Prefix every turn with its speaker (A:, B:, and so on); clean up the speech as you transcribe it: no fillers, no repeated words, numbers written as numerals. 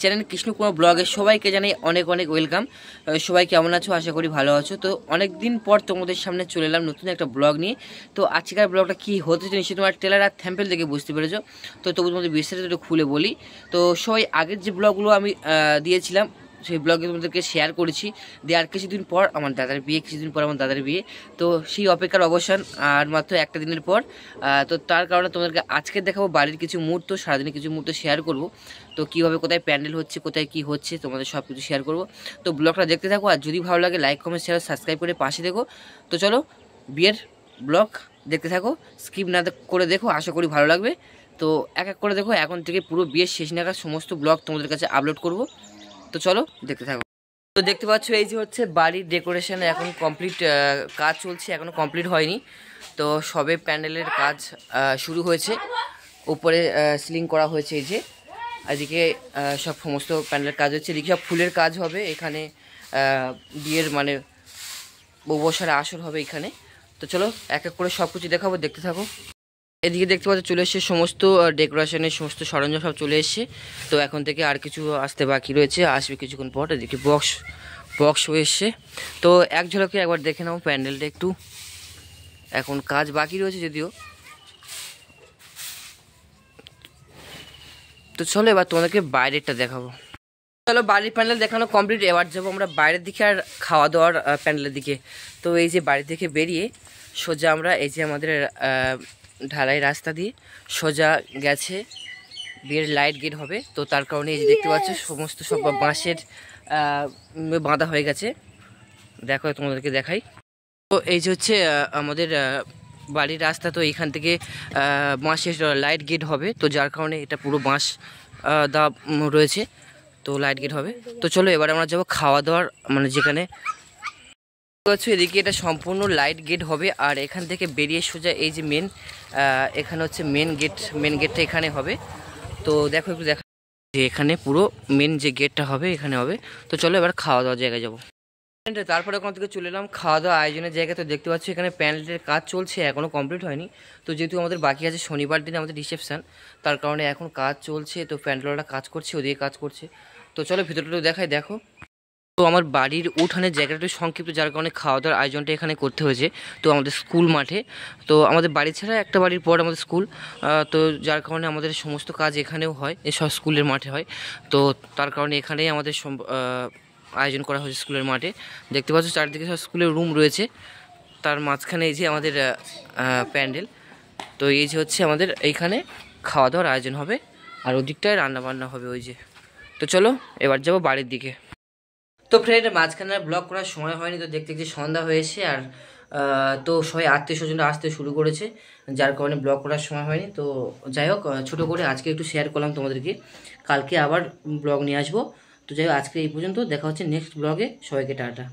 A: Channel Krishna Kumar ব্লগে সবাইকে জানাই অনেক অনেক ওয়েলকাম। সবাই কেমন আছো? আশা করি ভালো আছো। তো অনেক দিন পর তোমাদের সামনে চলে এলাম নতুন একটা ব্লগ নিয়ে। তো আজকের ব্লগটা কী হতে নিশ্চয়ই তোমার ট্রেলার আর থ্যাম্পেল দেখে বুঝতে পেরেছো। তো তবু তোমাদের বিস্তারিত একটু খুলে বলি। তো সবাই আগের যে ব্লগগুলো আমি দিয়েছিলাম সেই ব্লগে তোমাদেরকে শেয়ার করেছি। দেওয়ার কিছুদিন পর আমার দাদার বিয়ে, কিছুদিন পর আমার দাদার বিয়ে। তো সেই অপেক্ষার অবসান আর মাত্র একটা দিনের পর। তো তার কারণে তোমাদেরকে আজকে দেখাবো বাড়ির কিছু মুহূর্ত, সারাদিনের কিছু মুহূর্ত শেয়ার করব। তো কীভাবে কোথায় প্যান্ডেল হচ্ছে, কোথায় কী হচ্ছে তোমাদের সব কিছু শেয়ার করব। তো ব্লগটা দেখতে থাকো, আর যদি ভালো লাগে লাইক কমেন্ট শেয়ার সাবস্ক্রাইব করে পাশে দেখো। তো চলো বিয়ের ব্লগ দেখতে থাকো, স্কিপ না করে দেখো, আশা করি ভালো লাগবে। তো এক এক করে দেখো, এখন থেকে পুরো বিয়ের শেষ নাগাদ সমস্ত ব্লগ তোমাদের কাছে আপলোড করব। তো চলো দেখতে থাকো। তো দেখতে পাচ্ছ এই যে হচ্ছে বাড়ির ডেকোরেশন এখন কমপ্লিট, কাজ চলছে, এখনও কমপ্লিট হয়নি। তো সবে প্যান্ডেলের কাজ শুরু হয়েছে, উপরে সিলিং করা হয়েছে। এই যে এদিকে সব সমস্ত প্যান্ডেলের কাজ হচ্ছে, এদিকে সব ফুলের কাজ হবে। এখানে বিয়ের মানে বউ বসার আসর হবে এখানে। তো চলো এক এক করে সব কিছু দেখাবো, দেখতে থাকো। এদিকে দেখতে পাচ্ছ চলে এসছে সমস্ত ডেকোরেশনের সমস্ত সরঞ্জাম সব চলে এসছে। তো এখন থেকে আর কিছু আসতে বাকি রয়েছে, আসবে কিছুক্ষণ পর। এদিকে বক্স হয়ে এসছে। তো এক ঝলকে একবার দেখে নাও প্যান্ডেলটা একটু, এখন কাজ বাকি রয়েছে যদিও। তো চলো এবার তোমাদেরকে বাইরেরটা দেখাবো। চলো বাড়ির প্যান্ডেল দেখানো কমপ্লিট, এবার যাবো আমরা বাইরের দিকে আর খাওয়া দাওয়ার প্যান্ডেলের দিকে। তো এই যে বাড়ি থেকে বেরিয়ে সোজা আমরা এই যে আমাদের ঢালাই রাস্তা দিয়ে সোজা গেছে বিয়ের লাইট গেট হবে। তো তার কারণে এই যে দেখতে পাচ্ছ সমস্ত সব বাঁশের বাঁধা হয়ে গেছে। দেখো তোমাদেরকে দেখাই। তো এই যে হচ্ছে আমাদের বাড়ির রাস্তা। তো এইখান থেকে বাঁশের লাইট গেট হবে, তো যার কারণে এটা পুরো বাঁশ দা রয়েছে, তো লাইট গেট হবে। তো চলো এবার আমরা যাবো খাওয়া দাওয়ার মানে যেখানে এদিকে এটা সম্পূর্ণ লাইট গেট হবে। আর এখান থেকে বেরিয়ে সোজা এই যে এখানে হচ্ছে মেন গেটটা এখানে হবে। তো দেখো একটু দেখা যে এখানে পুরো মেন যে গেটটা হবে এখানে হবে। তো চলো এবার খাওয়া দাওয়ার জায়গায় যাবো। তারপরে ওখান থেকে চলে এলাম খাওয়া দাওয়া আয়োজনের জায়গায়। তো দেখতে পাচ্ছি এখানে প্যান্ডেলের কাজ চলছে, এখনও কমপ্লিট হয়নি। তো যেহেতু আমাদের বাকি আছে শনিবার দিনে আমাদের রিসেপশান, তার কারণে এখন কাজ চলছে। তো প্যান্ডেলটা কাজ করছে, ওদিকে কাজ করছে। তো চলো ভিতরটা দেখাই, দেখো। তো আমার বাড়ির উঠানের জায়গাটা একটু সংক্ষিপ্ত, যার কারণে খাওয়া দাওয়ার আয়োজনটা এখানে করতে হয়েছে। তো আমাদের স্কুল মাঠে, তো আমাদের বাড়ি ছাড়া একটা বাড়ির পর আমাদের স্কুল। তো যার কারণে আমাদের সমস্ত কাজ এখানেও হয়, এসব স্কুলের মাঠে হয়। তো তার কারণে এখানেই আমাদের আয়োজন করা হয়েছে স্কুলের মাঠে। দেখতে পাচ্ছ চারদিকে সব স্কুলের রুম রয়েছে, তার মাঝখানে এই যে আমাদের প্যান্ডেল। তো এই যে হচ্ছে আমাদের এইখানে খাওয়া দাওয়ার আয়োজন হবে, আর ওদিকটায় রান্নাবান্না হবে ওই যে। তো চলো এবার যাবো বাড়ির দিকে। তো ফ্রেন্ড মাঝখানে ব্লগ করার সময় হয়নি, তো দেখতে দেখতে সন্ধ্যা হয়েছে। আর তো সবাই আত্মীয় স্বজনরা আসতে শুরু করেছে, যার কারণে ব্লগ করার সময় হয়নি। তো যাই হোক, ছোটো করে আজকে একটু শেয়ার করলাম তোমাদেরকে, কালকে আবার ব্লগ নিয়ে আসবো। তো যাই হোক আজকে এই পর্যন্ত, দেখা হচ্ছে নেক্সট ব্লগে। সবাইকে টাটা।